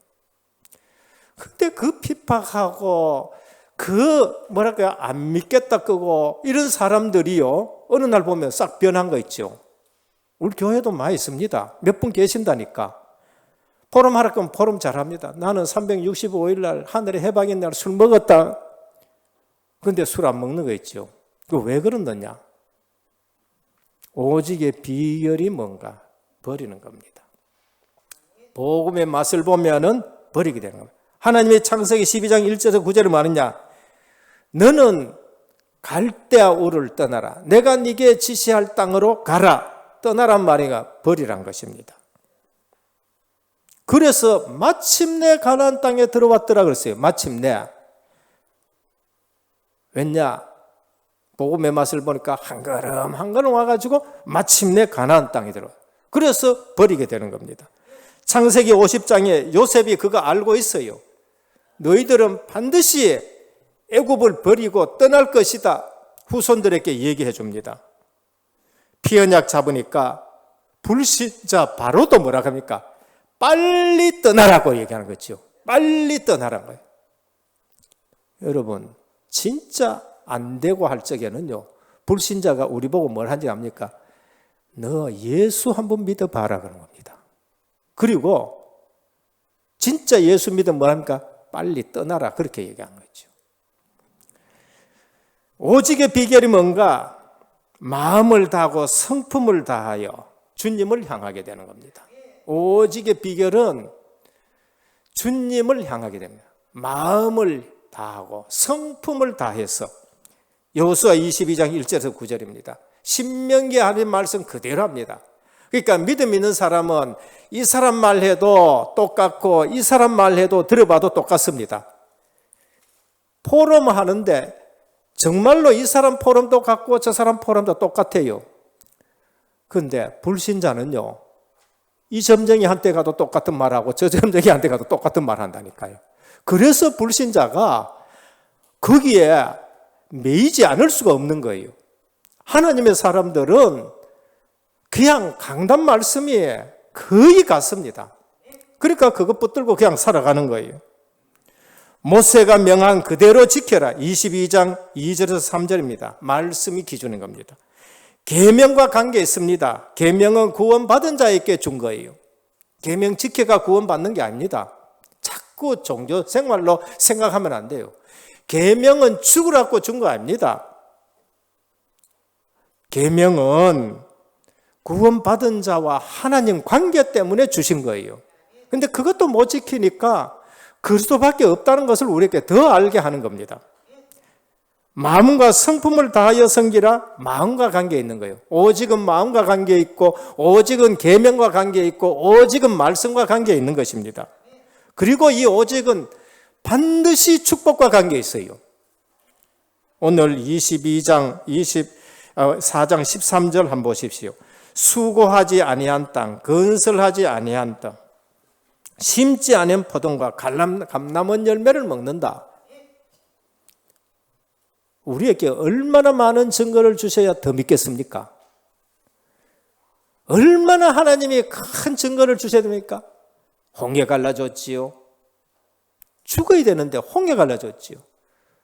근데 그 핍박하고 안 믿겠다 끄고 이런 사람들이요. 어느 날 보면 싹 변한 거 있죠. 우리 교회도 많이 있습니다. 몇 분 계신다니까. 포럼 하라 그러면 포럼 잘합니다. 나는 365일 날 하늘의 해방인 날 술 먹었다. 근데 술 안 먹는 거 있죠. 그 왜 그런다냐? 오직의 비결이 뭔가? 버리는 겁니다. 복음의 맛을 보면은 버리게 되는 겁니다. 하나님의 창세기 12장 1절에서 9절에 말하느냐? 너는 갈대아 우를 떠나라. 내가 네게 지시할 땅으로 가라. 떠나란 말이가 버리란 것입니다. 그래서 마침내 가나안 땅에 들어왔더라 그랬어요. 마침내. 왜냐? 복음의 맛을 보니까 한 걸음 와가지고 마침내 가나안 땅에 들어와요. 그래서 버리게 되는 겁니다. 창세기 50장에 요셉이 그거 알고 있어요. 너희들은 반드시 애굽을 버리고 떠날 것이다. 후손들에게 얘기해 줍니다. 피언약 잡으니까 불신자 바로도 뭐라 합니까? 빨리 떠나라고 얘기하는 거죠. 빨리 떠나라는 거예요. 여러분, 진짜 안 되고 할 적에는요, 불신자가 우리 보고 뭘 하는지 압니까? 너 예수 한번 믿어봐라 그런 겁니다. 그리고 진짜 예수 믿으면 뭘 합니까? 빨리 떠나라 그렇게 얘기한 거죠. 오직의 비결이 뭔가? 마음을 다하고 성품을 다하여 주님을 향하게 되는 겁니다. 오직의 비결은 주님을 향하게 됩니다. 마음을 다하고 성품을 다해서. 여호수아 22장 1절에서 9절입니다. 신명기에 하는 말씀 그대로 합니다. 그러니까 믿음 있는 사람은 이 사람 말해도 똑같고 이 사람 말해도 들어봐도 똑같습니다. 포럼 하는데 정말로 이 사람 포럼도 같고 저 사람 포럼도 똑같아요. 그런데 불신자는요, 이 점쟁이 한테 가도 똑같은 말하고 저 점쟁이 한테 가도 똑같은 말 한다니까요. 그래서 불신자가 거기에 매이지 않을 수가 없는 거예요. 하나님의 사람들은 그냥 강단 말씀이 거의 같습니다. 그러니까 그것 붙들고 그냥 살아가는 거예요. 모세가 명한 그대로 지켜라. 22장 2절에서 3절입니다. 말씀이 기준인 겁니다. 계명과 관계 있습니다. 계명은 구원받은 자에게 준 거예요. 계명 지켜가 구원받는 게 아닙니다. 자꾸 종교 생활로 생각하면 안 돼요. 계명은 죽으라고 준 거 아닙니다. 계명은 구원받은 자와 하나님 관계 때문에 주신 거예요. 근데 그것도 못 지키니까 그리스도밖에 없다는 것을 우리에게 더 알게 하는 겁니다. 마음과 성품을 다하여 섬기라. 마음과 관계 있는 거예요. 오직은 마음과 관계 있고, 오직은 계명과 관계 있고, 오직은 말씀과 관계 있는 것입니다. 그리고 이 오직은 반드시 축복과 관계 있어요. 오늘 4장 13절 한번 보십시오. 수고하지 아니한 땅, 건설하지 아니한 땅, 심지 않은 포도과 감람원 열매를 먹는다. 우리에게 얼마나 많은 증거를 주셔야 더 믿겠습니까? 얼마나 하나님이 큰 증거를 주셔야 됩니까? 홍해 갈라줬지요. 죽어야 되는데 홍해 갈라줬지요.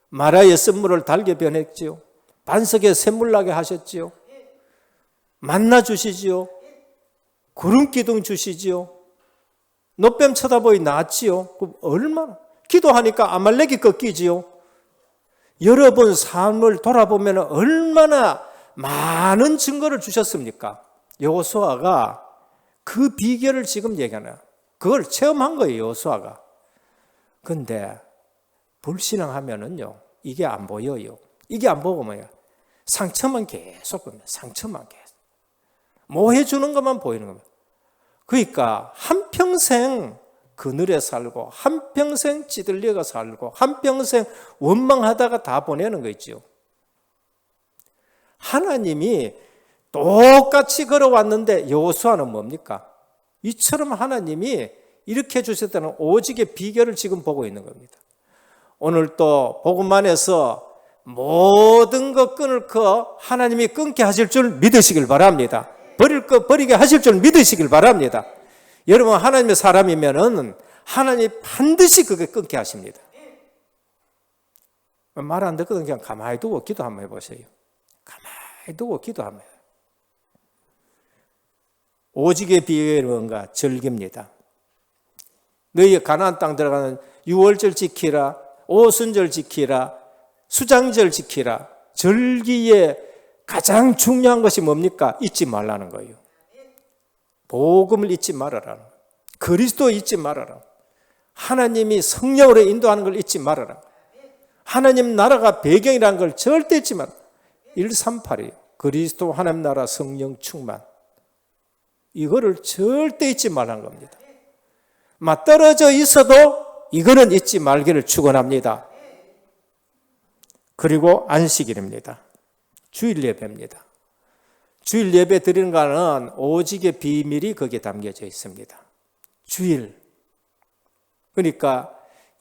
마라의 쓴물을 달게 변했지요. 반석에 샘물 나게 하셨지요. 만나 주시지요. 구름 기둥 주시지요. 노뱀 쳐다보이 나았지요. 얼마나 기도하니까 아말렉이 꺾이지요. 여러분 삶을 돌아보면 얼마나 많은 증거를 주셨습니까? 여호수아가 그 비결을 지금 얘기하나. 그걸 체험한 거예요, 여호수아가. 근데 불신앙하면은요, 이게 안 보여요. 이게 안 보고 뭐야? 상처만 계속 봅니다. 상처만 계속. 뭐 해주는 것만 보이는 겁니다. 그러니까 한평생 그늘에 살고 한평생 찌들려가 살고 한평생 원망하다가 다 보내는 거 있죠. 하나님이 똑같이 걸어왔는데 여호수아는 뭡니까? 이처럼 하나님이 이렇게 해주셨다는 오직의 비결을 지금 보고 있는 겁니다. 오늘 또 복음만 해서 모든 것 끊을 거 하나님이 끊게 하실 줄 믿으시길 바랍니다. 버릴 거 버리게 하실 줄 믿으시길 바랍니다. 여러분 하나님의 사람이면은 하나님이 반드시 그게 끊게 하십니다. 말 안 듣거든 그냥 가만히 두고 기도 한번 해보세요. 가만히 두고 기도 한번 해요. 오직의 비결은 뭔가? 절기입니다. 너희 가나안 땅 들어가는 유월절 지키라, 오순절 지키라, 수장절 지키라. 절기에 가장 중요한 것이 뭡니까? 잊지 말라는 거예요. 복음을 잊지 말아라. 그리스도 잊지 말아라. 하나님이 성령으로 인도하는 걸 잊지 말아라. 하나님 나라가 배경이라는 걸 절대 잊지 말아라. 138이에요. 그리스도 하나님 나라 성령 충만. 이거를 절대 잊지 말라는 겁니다. 맞떨어져 있어도 이거는 잊지 말기를 축원합니다. 그리고 안식일입니다. 주일 예배입니다. 주일 예배 드리는 거는 오직의 비밀이 거기에 담겨져 있습니다. 주일. 그러니까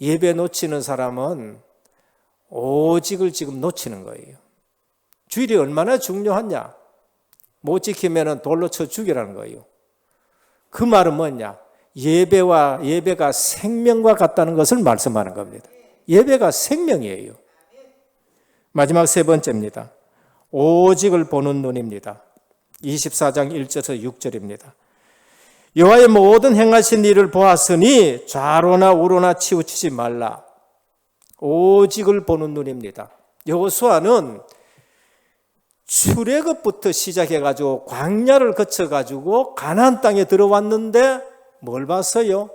예배 놓치는 사람은 오직을 지금 놓치는 거예요. 주일이 얼마나 중요하냐? 못 지키면 돌로 쳐 죽이라는 거예요. 그 말은 뭐냐? 예배가 생명과 같다는 것을 말씀하는 겁니다. 예배가 생명이에요. 마지막 세 번째입니다. 오직을 보는 눈입니다. 24장 1절에서 6절입니다. 여호와의 모든 행하신 일을 보았으니 좌로나 우로나 치우치지 말라. 오직을 보는 눈입니다. 여호수아는 출애굽부터 시작해가지고 광야를 거쳐가지고 가나안 땅에 들어왔는데 뭘 봤어요?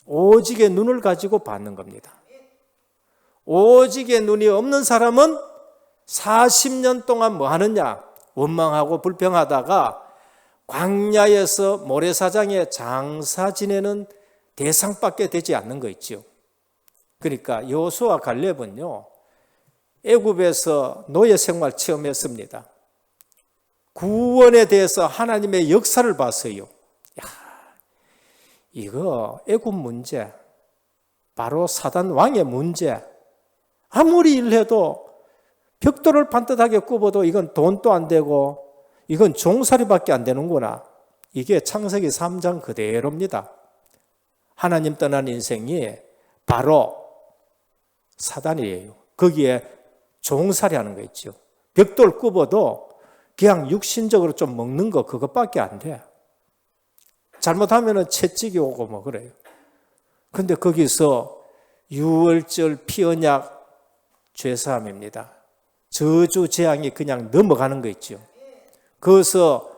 오직의 눈을 가지고 봤는 겁니다. 오직의 눈이 없는 사람은 40년 동안 뭐 하느냐? 원망하고 불평하다가 광야에서 모래사장에 장사 지내는 대상밖에 되지 않는 거 있죠. 그러니까 여호수아 갈렙은요, 애굽에서 노예 생활 체험했습니다. 구원에 대해서 하나님의 역사를 봤어요. 야, 이거 애굽 문제, 바로 사단 왕의 문제. 아무리 일해도 벽돌을 반듯하게 굽어도 이건 돈도 안 되고 이건 종살이밖에 안 되는구나. 이게 창세기 3장 그대로입니다. 하나님 떠난 인생이 바로 사단이에요. 거기에 종살이 하는 거 있죠. 벽돌 굽어도 그냥 육신적으로 좀 먹는 거 그것밖에 안 돼. 잘못하면은 채찍이 오고 뭐 그래요. 근데 거기서 유월절 피언약 죄사함입니다. 저주 재앙이 그냥 넘어가는 거 있죠. 거기서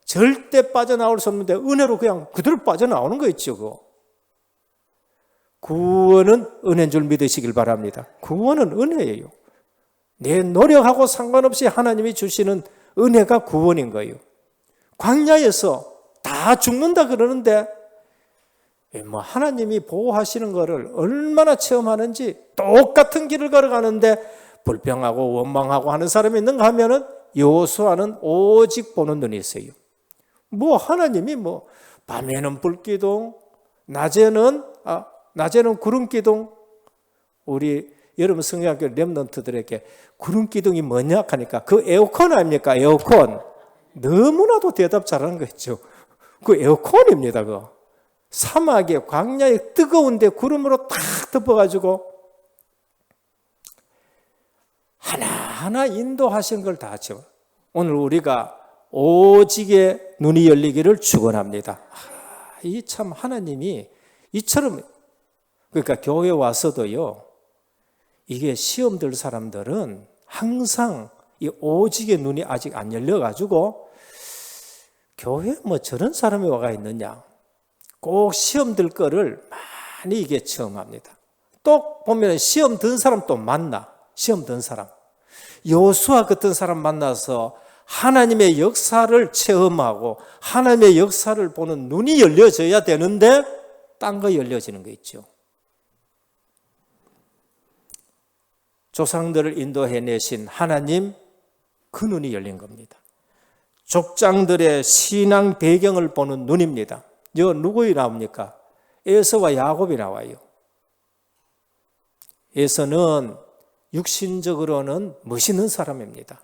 절대 빠져나올 수 없는데 은혜로 그냥 그대로 빠져나오는 거 있죠. 그거. 구원은 은혜인 줄 믿으시길 바랍니다. 구원은 은혜예요. 내 노력하고 상관없이 하나님이 주시는 은혜가 구원인 거예요. 광야에서 다 죽는다 그러는데 뭐 하나님이 보호하시는 거를 얼마나 체험하는지, 똑같은 길을 걸어가는데 불평하고 원망하고 하는 사람이 있는가 하면은 여호수아는 오직 보는 눈이 있어요. 뭐 하나님이 뭐 밤에는 불기둥, 낮에는 구름기둥. 우리 여러분 성경학교 렘넌트들에게 구름기둥이 뭐냐 하니까 그 에어컨 아닙니까? 에어컨. 너무나도 대답 잘하는 거 있죠. 그 에어컨입니다. 그거. 사막에 광야에 뜨거운데 구름으로 탁 덮어가지고 하나하나 인도하신 걸 다 하죠. 오늘 우리가 오직의 눈이 열리기를 축원합니다. 이 참 하나님이 이처럼, 그러니까 교회 와서도요, 이게 시험 들 사람들은 항상 이 오직의 눈이 아직 안 열려가지고 교회 뭐 저런 사람이 와가 있느냐, 꼭 시험 들 거를 많이 이게 체험합니다. 또 보면 시험 든 사람 또 만나. 시험 든 사람. 여호수아 같은 사람 만나서 하나님의 역사를 체험하고 하나님의 역사를 보는 눈이 열려져야 되는데 딴 거 열려지는 거 있죠. 조상들을 인도해내신 하나님, 그 눈이 열린 겁니다. 족장들의 신앙 배경을 보는 눈입니다. 저 누구이 나옵니까? 에서와 야곱이 나와요. 에서는 육신적으로는 멋있는 사람입니다.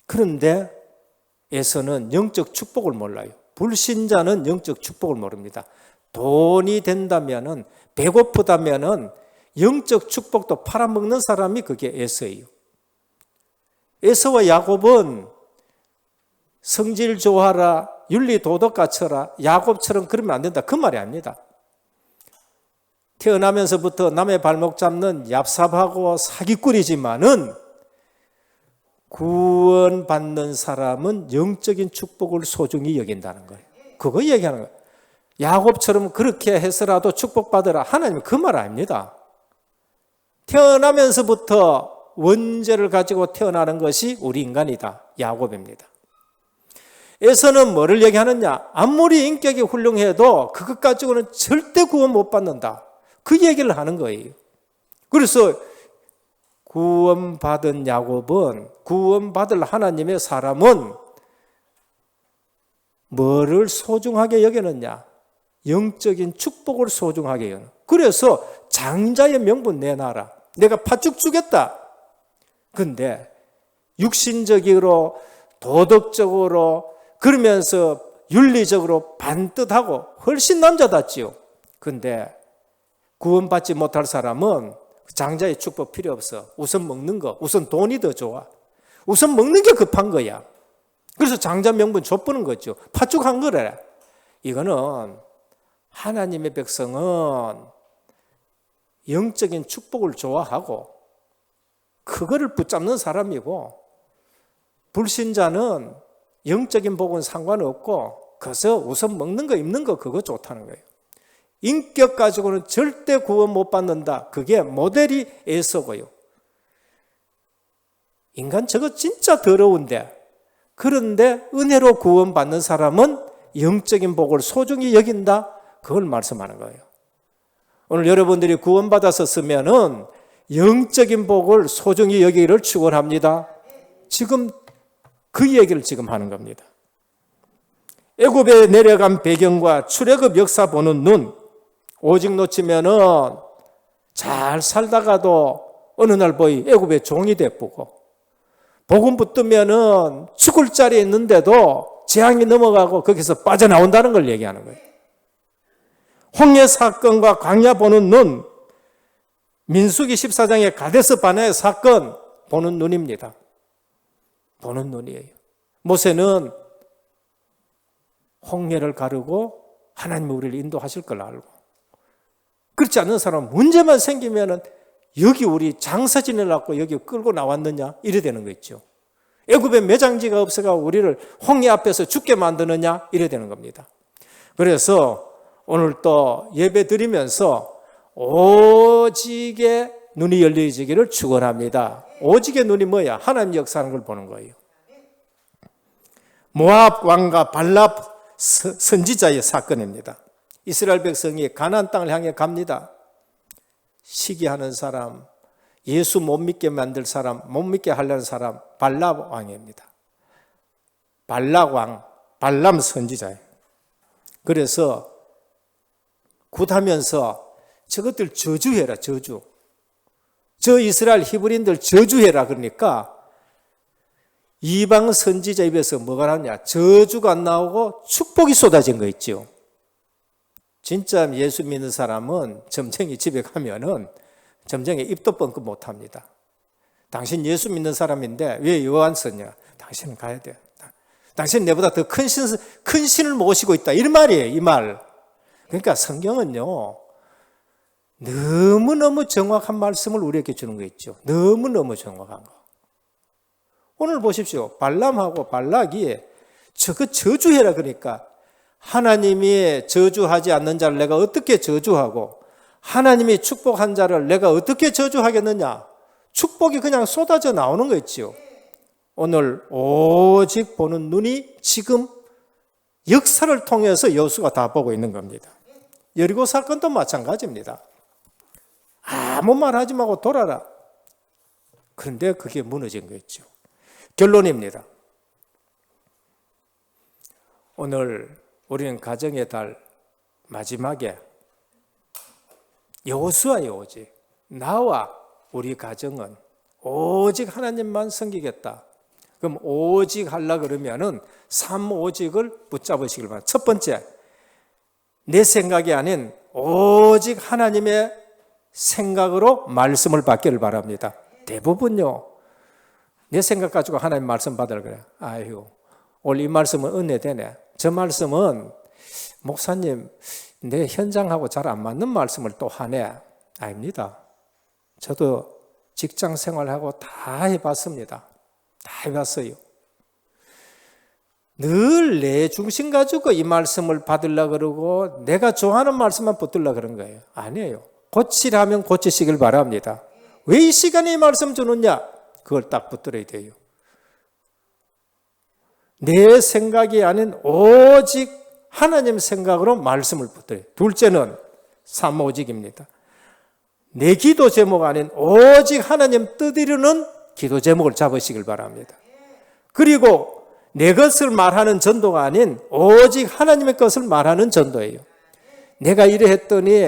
그런데 에서는 영적 축복을 몰라요. 불신자는 영적 축복을 모릅니다. 돈이 된다면은, 배고프다면은 영적 축복도 팔아먹는 사람이 그게 에서예요. 에서와 야곱은 성질 좋아라, 윤리 도덕 갖춰라, 야곱처럼 그러면 안 된다, 그 말이 아닙니다. 태어나면서부터 남의 발목 잡는 얍삽하고 사기꾼이지만은 구원받는 사람은 영적인 축복을 소중히 여긴다는 거예요. 그거 얘기하는 거예요. 야곱처럼 그렇게 해서라도 축복받으라, 하나님은 그 말 아닙니다. 태어나면서부터 원죄를 가지고 태어나는 것이 우리 인간이다, 야곱입니다. 에서는 뭐를 얘기하느냐? 아무리 인격이 훌륭해도 그것 가지고는 절대 구원 못 받는다, 그 얘기를 하는 거예요. 그래서 구원받은 야곱은, 구원받을 하나님의 사람은 뭐를 소중하게 여기느냐? 영적인 축복을 소중하게 여기는. 그래서 장자의 명분 내놔라, 내가 팥죽 주겠다. 근데 육신적으로 도덕적으로 그러면서 윤리적으로 반듯하고 훨씬 남자답지요. 근데 구원받지 못할 사람은 장자의 축복 필요 없어. 우선 먹는 거, 우선 돈이 더 좋아. 우선 먹는 게 급한 거야. 그래서 장자 명분 좁히는 거죠. 팥죽한 거래. 이거는 하나님의 백성은 영적인 축복을 좋아하고 그거를 붙잡는 사람이고, 불신자는 영적인 복은 상관없고 그래서 우선 먹는 거 입는 거 그거 좋다는 거예요. 인격 가지고는 절대 구원 못 받는다, 그게 모델이 에서고요. 인간 저거 진짜 더러운데, 그런데 은혜로 구원받는 사람은 영적인 복을 소중히 여긴다, 그걸 말씀하는 거예요. 오늘 여러분들이 구원받아서 쓰면은 영적인 복을 소중히 여기기를 축원합니다. 지금 그 얘기를 지금 하는 겁니다. 애굽에 내려간 배경과 출애굽 역사 보는 눈, 오직 놓치면은 잘 살다가도 어느 날 보이 애굽의 종이 돼보고, 복음 붙으면은 죽을 자리에 있는데도 재앙이 넘어가고 거기서 빠져나온다는 걸 얘기하는 거예요. 홍해 사건과 광야 보는 눈, 민수기 14장의 가데스 바네아 사건 보는 눈입니다. 보는 눈이에요. 모세는 홍해를 가르고 하나님이 우리를 인도하실 걸 알고, 그렇지 않는 사람은 문제만 생기면은 여기 우리 장사 지내려고 여기 끌고 나왔느냐 이래 되는 거 있죠. 애굽에 매장지가 없어가 우리를 홍해 앞에서 죽게 만드느냐 이래 되는 겁니다. 그래서 오늘 또 예배 드리면서 오직의 눈이 열려지기를 축원합니다. 오직의 눈이 뭐야? 하나님 역사하는 걸 보는 거예요. 모압 왕과 발랍 선지자의 사건입니다. 이스라엘 백성이 가나안 땅을 향해 갑니다. 시기하는 사람, 예수 못 믿게 만들 사람, 못 믿게 하려는 사람, 발랍 왕입니다. 발락 왕, 발람 선지자예요. 그래서 굿하면서 저것들 저주해라, 저주. 저 이스라엘 히브리인들 저주해라 그러니까 이방 선지자 입에서 뭐가 나오냐? 저주가 안 나오고 축복이 쏟아진 거 있죠. 진짜 예수 믿는 사람은 점쟁이 집에 가면은 점쟁이 입도 뻥끗 못 합니다. 당신 예수 믿는 사람인데 왜 요한 썼냐? 당신은 가야 돼. 당신 내보다 더 큰 신을 모시고 있다. 이런 말이에요, 이 말. 그러니까 성경은요, 너무너무 정확한 말씀을 우리에게 주는 거 있죠. 너무너무 정확한 거. 오늘 보십시오. 발람하고 발락이 저거 저주해라 그러니까 하나님이 저주하지 않는 자를 내가 어떻게 저주하고 하나님이 축복한 자를 내가 어떻게 저주하겠느냐. 축복이 그냥 쏟아져 나오는 거 있죠. 오늘 오직 보는 눈이 지금 역사를 통해서 여호수아가 다 보고 있는 겁니다. 여리고 사건도 마찬가지입니다. 아무 말 하지 말고 돌아라. 그런데 그게 무너진 거였죠. 결론입니다. 오늘 우리는 가정의 달 마지막에 여호수아의 오직 나와 우리 가정은 오직 하나님만 섬기겠다. 그럼 오직 하려 그러면은 3오직을 붙잡으시길 바랍니다. 첫 번째, 내 생각이 아닌 오직 하나님의 생각으로 말씀을 받기를 바랍니다. 대부분요, 내 생각 가지고 하나님 말씀 받으라 그래요. 아유, 오늘 이 말씀은 은혜되네. 저 말씀은 목사님 내 현장하고 잘 안 맞는 말씀을 또 하네. 아닙니다. 저도 직장 생활하고 다 해봤습니다. 다 해봤어요. 늘 내 중심 가지고 이 말씀을 받으려고 그러고 내가 좋아하는 말씀만 붙들려고 그런 거예요. 아니에요. 고치라면 고치시길 바랍니다. 왜 이 시간에 이 말씀 주느냐? 그걸 딱 붙들어야 돼요. 내 생각이 아닌 오직 하나님 생각으로 말씀을 붙들어요. 둘째는 3오직입니다. 내 기도 제목 아닌 오직 하나님 뜻 이루는 기도 제목을 잡으시길 바랍니다. 그리고 내 것을 말하는 전도가 아닌 오직 하나님의 것을 말하는 전도예요. 내가 이래 했더니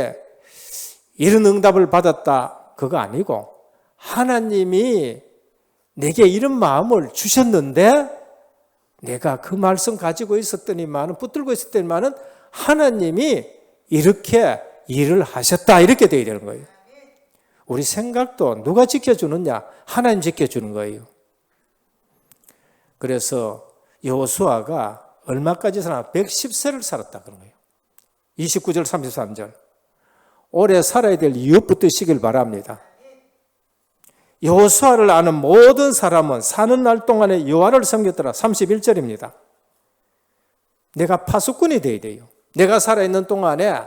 이런 응답을 받았다. 그거 아니고 하나님이 내게 이런 마음을 주셨는데 내가 그 말씀 가지고 있었더니만은 붙들고 있었더니만은 하나님이 이렇게 일을 하셨다. 이렇게 돼야 되는 거예요. 우리 생각도 누가 지켜주느냐? 하나님 지켜주는 거예요. 그래서 여호수아가 얼마까지 살았나? 110세를 살았다 그런 거예요. 29절 33절. 오래 살아야 될 이유 붙드시길 바랍니다. 여호수아를 아는 모든 사람은 사는 날 동안에 여호와를 섬겼더라. 31절입니다. 내가 파수꾼이 되어야 돼요. 내가 살아있는 동안에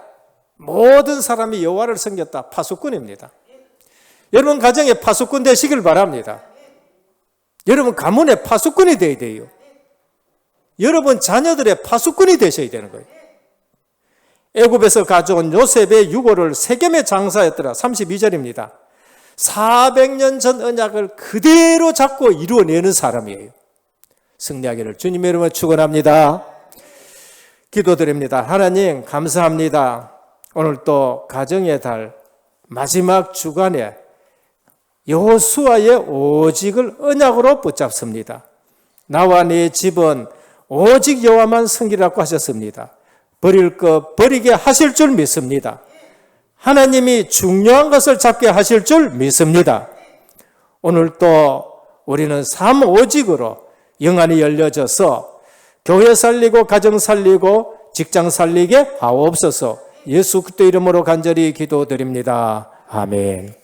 모든 사람이 여호와를 섬겼다. 파수꾼입니다. 여러분 가정에 파수꾼 되시길 바랍니다. 여러분 가문에 파수꾼이 되어야 돼요. 여러분 자녀들의 파수꾼이 되셔야 되는 거예요. 애굽에서 가져온 요셉의 유고를 세겜에 장사했더라. 32절입니다. 400년 전 언약을 그대로 잡고 이루어내는 사람이에요. 승리하기를 주님의 이름으로 축원합니다. 기도드립니다. 하나님 감사합니다. 오늘 또 가정의 달 마지막 주간에 여호수아의 오직을 언약으로 붙잡습니다. 나와 내 집은 오직 여호와만 섬기라고 하셨습니다. 버릴 것 버리게 하실 줄 믿습니다. 하나님이 중요한 것을 잡게 하실 줄 믿습니다. 오늘 또 우리는 3오직으로 영안이 열려져서 교회 살리고 가정 살리고 직장 살리게 하옵소서. 예수 그리스도 이름으로 간절히 기도드립니다. 아멘.